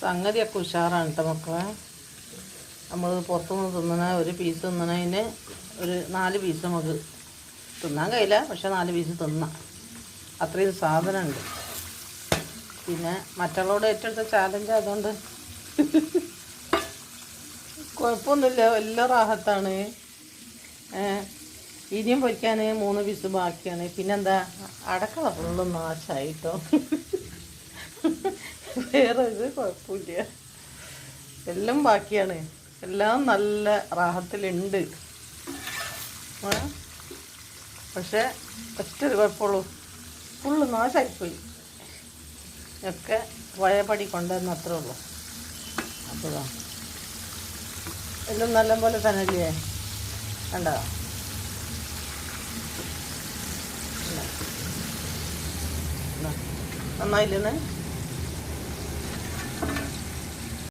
സംഗതിയൊക്കെ ഉഷാറാണ് കേട്ടോ മക്കളെ. നമ്മൾ പുറത്തുനിന്ന് തിന്നണ ഒരു പീസ് തിന്നണതിന് ഒരു 4 പീസ് നമുക്ക് തിന്നാൻ കഴിയില്ല, പക്ഷെ 4 പീസ് തിന്നാം. അത്രയും സാധനമുണ്ട്. പിന്നെ മറ്റുള്ളവരോട് ഏറ്റെടുത്ത ചാലഞ്ച് അതുകൊണ്ട് കുഴപ്പമൊന്നുമില്ല, വലിയ റാഹത്താണ്. ഇനിയും പൊരിക്കാൻ 3 പീസ് ബാക്കിയാണ്. പിന്നെന്താ, അടക്കള ഫുള്ളും നാശമായിട്ടോ. വേറെ ഒരു കുഴപ്പമില്ല, എല്ലാം ബാക്കിയാണ്. എല്ലാം നല്ല റാഹത്തിലുണ്ട്. പക്ഷേ ഒറ്റൊരു കുഴപ്പമുള്ളൂ, ഫുള്ള് നാശമായിപ്പോയി. ഒക്കെ പഴയപടി കൊണ്ടുവന്ന് അത്രേ ഉള്ളൂ. അപ്പോഴാ എല്ലാം നല്ല പോലെ തന്നെ അല്ലേ? കണ്ടോ? നന്നായില്ലേ?